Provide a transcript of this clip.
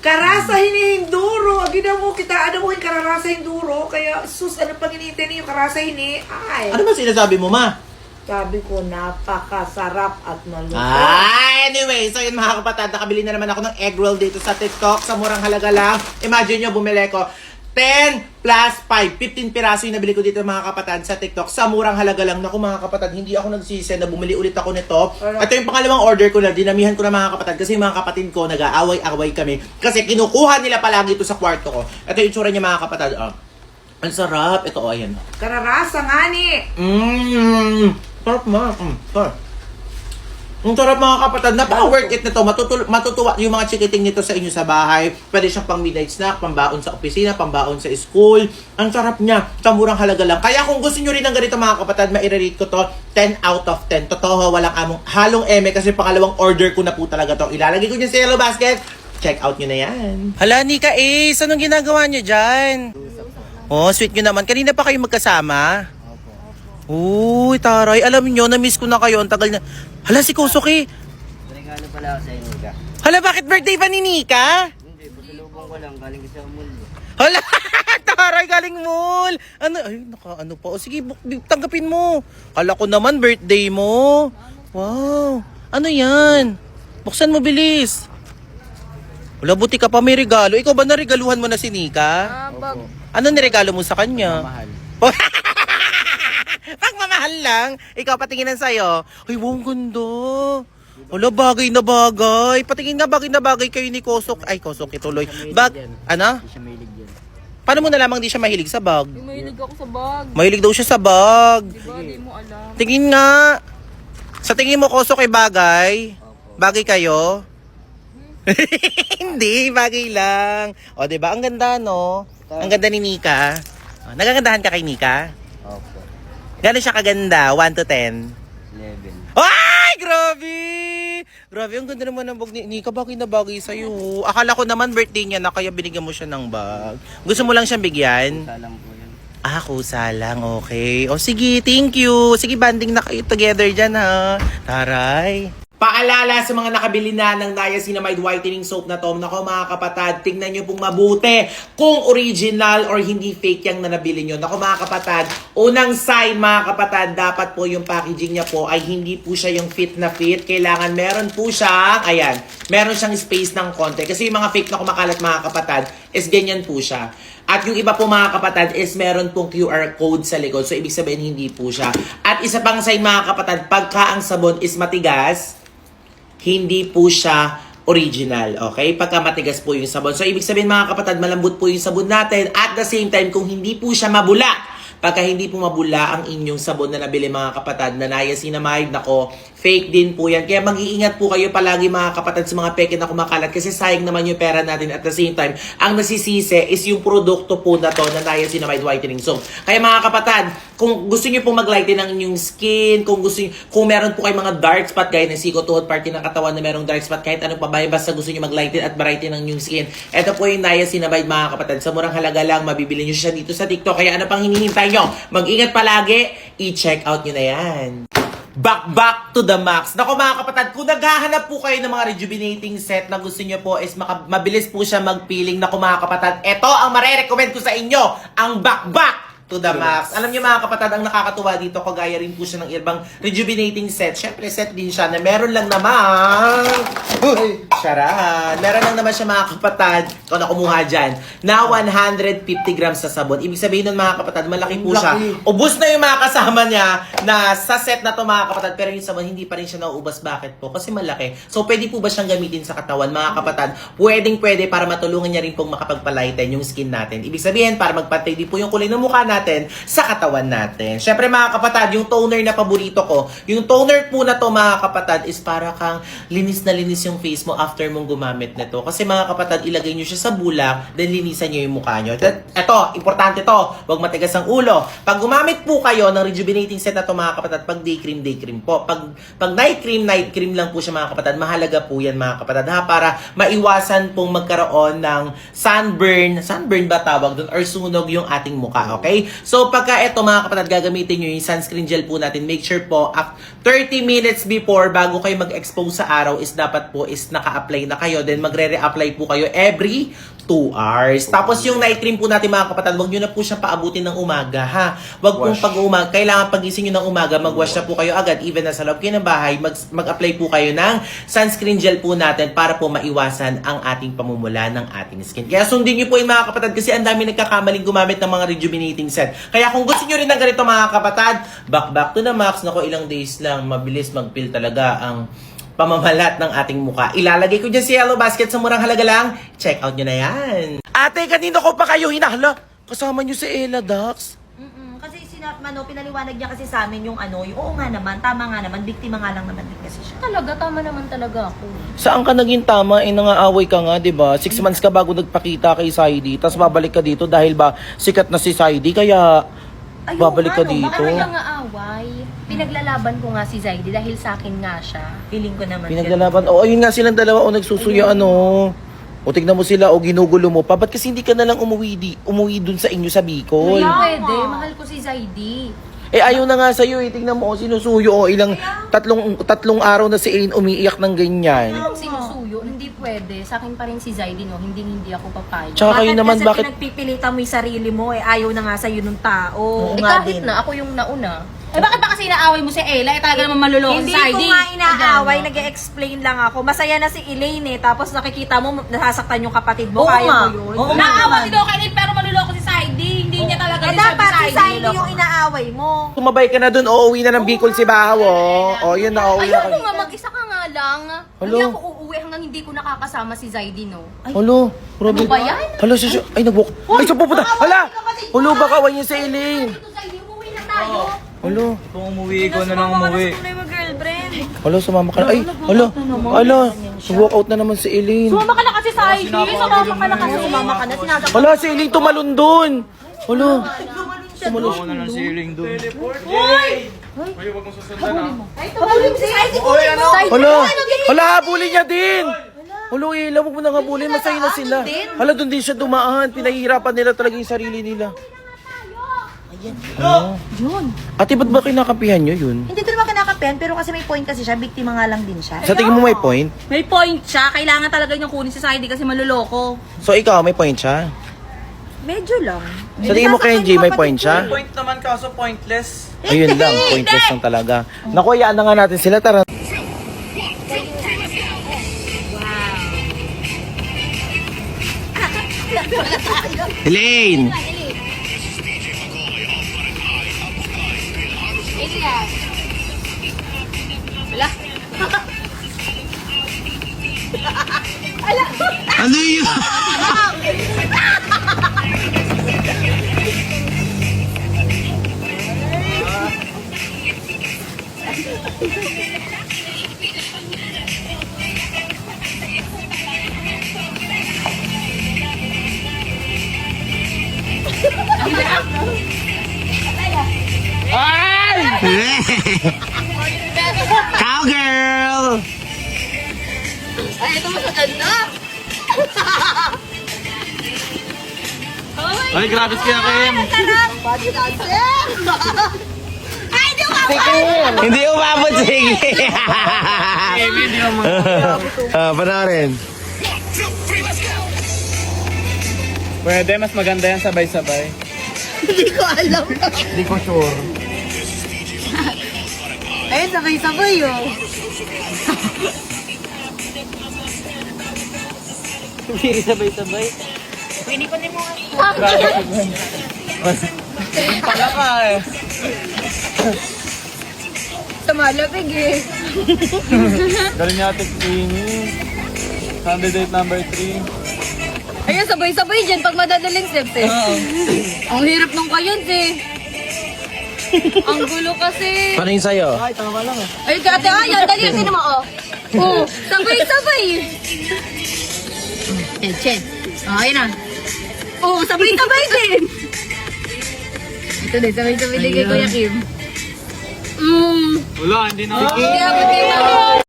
Karasa hinihinduro. Agina mo kita, ano mo yung kararasa hinduro. Kaya, sus, ano pang hinihintay niyo? Karasa hini. Ay. Ano ba sinasabi mo, ma? Sabi ko, napakasarap at malutong. Anyway, so yun mga kapatid, nakabili na naman ako ng egg roll dito sa TikTok sa murang halaga lang. Imagine nyo, bumili ko 10 plus 5, 15 piraso yung nabili ko dito mga kapatid sa TikTok sa murang halaga lang. Naku mga kapatid, hindi ako nagsisi na bumili ulit ako nito. Ito yung pangalawang order ko na, dinamihan ko na mga kapatid kasi yung mga kapatid ko nag-aaway-away kami kasi kinukuha nila palagi ito sa kwarto ko. Ito yung itsura niya mga kapatid. Ang sarap. Ito, ayan. Kararasa nga ni. Sarap ma. Sarap. Ang sarap mga kapatid. Napaka-worth it nito. Matutuwa yung mga chikiting nito sa inyo sa bahay. Pwede siyang pang midnight snack, pambaon sa opisina, pambaon sa school. Ang sarap niya. Sa murang halaga lang. Kaya kung gusto nyo rin ng ganito mga kapatid, maire-rate ko to 10 out of 10. Totoo, walang halong eme kasi pangalawang order ko na po talaga to. Ilalagay ko dyan sa yellow basket. Check out nyo na yan. Hala, Nika Ace, anong ginagawa nyo dyan? Oh, sweet nyo naman. Kanina pa kayo magkasama? Uy, taray. Alam niyo, na-miss ko na kayo. Ang tagal na. Hala, si Kosuke. Regalo pala ako sa inyo, Nika. Hala, bakit birthday pa ni Nika? Hindi, pasalubong ko lang. Galing ko sa mall. Hala, taray, galing mall. Ano? Ay, ano pa. O, sige, tanggapin mo. Kala ko naman, birthday mo. Wow. Ano yan? Buksan mo, bilis. Wala, buti ka pa may regalo. Ikaw ba naregaluhan mo na si Nika? Bag. Ano niregalo mo sa kanya? Mahal. Pagmamahal lang. Ikaw patinginan sa'yo. Ay, wow, ang ganda. Wala, bagay na bagay. Patingin nga bagay na bagay kayo ni Kosok. Ay, Kosok, ituloy. Ano? Hindi siya mahilig yan. Paano mo nalamang di siya mahilig sa bag? Mahilig ako sa bag. Mahilig daw siya sa bag. Diba? Di mo alam. Tingin nga. Sa tingin mo, Kosok, ay bagay? Bagay kayo? Hindi, bagay lang. O, diba? Ang ganda, no? Ang ganda ni Nika. Nagagandahan ka kay Nika? Opo. Gano'n siya kaganda? 1 to 10? 11. Ay, grabe! Grabe, ang ganda naman ng bag ni Nika. Bagay na bagay sa'yo. Akala ko naman birthday niya na kaya binigyan mo siya ng bag. Gusto mo lang siyang bigyan? Salang po yan. Ah, kusa lang. Okay. O sige, thank you. Sige, banding na kayo together dyan ha. Taray. Paalala sa mga nakabili na ng Niacinamide Whitening Soap na to. Nako mga kapatid, tingnan nyo pong mabuti kung original or hindi fake yung na nabili nyo. Nako mga kapatid, unang sign mga kapatid, dapat po yung packaging niya po ay hindi po siya yung fit na fit. Kailangan meron po siya, ayan, meron siyang space ng konti. Kasi yung mga fake na kumakalat mga kapatid is ganyan po siya. At yung iba po mga kapatid is meron pong QR code sa likod. So ibig sabihin hindi po siya. At isa pang sign mga kapatid, pagka ang sabon is matigas, hindi po siya original, okay? Pagka matigas po yung sabon. So, ibig sabihin mga kapatid, malambot po yung sabon natin. At the same time, kung hindi po siya mabula, pagka hindi po mabula ang inyong sabon na nabili mga kapatid na niacinamide, nako, fake din po yan. Kaya mag-iingat po kayo palagi mga kapatid sa mga peke na kumakalat kasi sayang naman yung pera natin. At the same time, ang nasisisi is yung produkto po na to na niacinamide whitening soap. Kaya mga kapatid, kung gusto niyo pong mag-lighten ang inyong skin, kung meron po kayo mga dark spot gaya ng siko tuhod party ng katawan na merong dark spot, kahit anong pabaya, basta gusto niyo mag-lighten at brighten ang inyong skin. Ito po yung niacinamide mga kapatid. Sa murang halaga lang, mabibili niyo siya dito sa TikTok. Kaya ano pang hinihintay nyo? Mag-ingat palagi, i-check out nyo na yan. Back to the max. Nako mga kapatid, kung naghahanap po kayo ng mga rejuvenating set na gusto nyo po is mabilis po siya mag-peeling. Nako mga kapatid, ito ang marirecommend ko sa inyo, ang back to the max. Alam niyo mga kapatid, ang nakakatuwa dito, kagaya rin po siya ng ibang rejuvenating set. Syempre set din siya na meron lang naman. Charan. Meron lang naman siya mga kapatid, ikaw na kumuha dyan, na 150 grams sa sabon. Ibig sabihin nun mga kapatid, malaki po siya. Ubus na yung mga kasama niya na sa set na to mga kapatid, pero yung sabon hindi pa rin siya nauubos. Bakit po? Kasi malaki. So pwede po ba siyang gamitin sa katawan mga kapatid? Pwede para matulungan niya rin pong makapagpalighten yung skin natin. Ibig sabihin, para magpantay din po yung kulay ng mukha natin sa katawan natin. Syempre mga kapatid, yung toner na paborito ko, yung toner po na to mga kapatid is para kang linis na linis yung face mo after mong gumamit nito. Kasi mga kapatid, ilagay nyo siya sa bulak, then linisan nyo yung mukha nyo. Ito, importante to, huwag matigas ang ulo. Pag gumamit po kayo ng rejuvenating set na to mga kapatid, pag day cream po. Pag night cream lang po siya mga kapatid. Mahalaga po yan mga kapatid ha, para maiwasan pong magkaroon ng sunburn ba tawag doon, or sunog yung ating mukha, okay? Okay? So, pagka ito mga kapatid, gagamitin nyo yung sunscreen gel po natin, make sure po, 30 minutes before, bago kayo mag-expose sa araw, is dapat po is naka-apply na kayo. Then, magre-reapply po kayo every 2 hours. Tapos, yung night cream po natin mga kapatid, huwag nyo na po siya paabutin ng umaga, ha? Huwag pong pag-umaga. Kailangan pagising nyo ng umaga, mag-wash na po kayo agad. Even nasa loob kayo ng bahay, mag-apply po kayo ng sunscreen gel po natin para po maiwasan ang ating pamumula ng ating skin. Kaya sundin nyo po yung mga kapatid kasi ang dami nagkakamaling gumamit ng mga rejuvenating set. Kaya kung gusto nyo rin ng ganito mga kapatid, back to the max. Nako, ilang days lang, mabilis mag-peel talaga ang pamamalat ng ating muka. Ilalagay ko dyan si Yellow Basket sa murang halaga lang. Check out nyo na yan. Ate, kanino ko pa kayo hinahala? Kasama nyo si Ella, Dax. Kasi pinaliwanag niya kasi sa amin yung oo nga naman, tama nga naman, biktima nga lang naman din kasi siya. Talaga, tama naman talaga ako. Saan ka naging tama? Nangaaway ka nga, di ba? 6 months ka bago nagpakita kay Saidi, tapos babalik ka dito dahil ba sikat na si Saidi, kaya babalik ka dito. Bakit nga away? Pinaglalaban ko nga si Zaidi dahil sa akin nga siya. Feeling ko naman. Pinaglalaban. Ayun nga silang dalawa, nagsusuya, O tignan mo sila, ginugulo mo pa. Ba't kasi hindi ka na lang umuwi dun sa inyo sa Bicol? Hindi pwede, mahal ko si Zaidi. Ayaw na nga sa'yo, tignan mo, sinusuyo, ilang tatlong araw na si Elaine umiiyak ng ganyan. Sinusuyo, hindi pwede. Sa akin pa rin si Zaidi, no? Hindi ako papayag. Tsaka kayo naman, kasi bakit? pinagpipilitan mo yung sarili mo, ayaw na nga sa'yo nung tao. Eh kahit na, ako yung nauna. Eh bakit ba kasi inaaway mo si Ella? Eh talaga naman maluloko Hindi si Zaidi. ko nga inaaway, nag-explain lang ako. Masaya na si Elaine tapos nakikita mo, nasasaktan yung kapatid mo, kaya mo yun. Naawa si Doka Elaine pero maluloko si Zaidi. Hindi niya talaga deserve dapat si si Saidi yung inaaway mo. Tumabay ka na dun, uuwi na ng Bicol si Bahaw, Yun na, uuwi na Ayoko kayo. nga, mag-isa ka nga lang. Hello? Hindi ako uuwi hanggang hindi ko nakakasama si Zaidi, no? Halo, Robin. Ano ba yan? Hala, ay, nag-walk. Ay, saan pupunta? Hala! Halo, baka kawan niya si Elaine. Ito, Zaidi, umuwi na tayo. Halo. Kung umuwi, ikaw na lang umuwi. Halo, sumama ka na. Ay, halo. Halo. Nag-walk out na naman si Elaine. Sumama ka na kasi sa Zaidi. Sumama ka na kasi. Sumama ka na, sinasaktan. Hala, si Elaine tumalon dun. Halo. Ako na lang ceiling doon. Pabulin si Saidi. Hala. Hala, habulin niya din. Halo, Ela, huwag mo nang habulin. Masaya na sila. Hala, dun din siya dumaan. Pinahihirapan nila talaga yung sarili nila. Ano? Yun. Ate, ba't ba kinakampihan nyo yun? Hindi ko naman kinakapen, pero kasi may point kasi siya, biktima nga lang din siya. Sa tingin mo may point? May point siya. Kailangan talaga niyang kunin si Zaidi kasi maluloko. So ikaw, may point siya? Medyo lang. Sa tingin mo, Kenji, may point siya? Point naman kaso pointless. Ayun lang, pointless lang talaga. Naku, hayaan na nga natin sila. Tara. Elaine! Ano yun? Ay! Cowgirl! Ay, ito mo sa ganda. Ay, grabe si Kim. Hindi umabot, sige. Hindi naman. Panoorin. Pwede, mas maganda yan sabay-sabay. Hindi ko sure. Ayun, sabay-sabay Hindi sabay-sabay. Pala ka eh. Tumalapig eh. Galing niya Tini. Candidate number 3. Ayun, sabay-sabay dyan pag madadaling steps eh. Ang hirap nung kayans eh. Ang gulo kasi. Paano yung sa'yo? Ay, tama lang eh. Ayun, kate, ayan, dali natin naman oh. Oh, sabay-sabay. Chen. Oh, ayun na. Oh, sabay-sabay din. Ito din, sabay-sabay din kay Kuya Kim. Wala, hindi na. Kaya,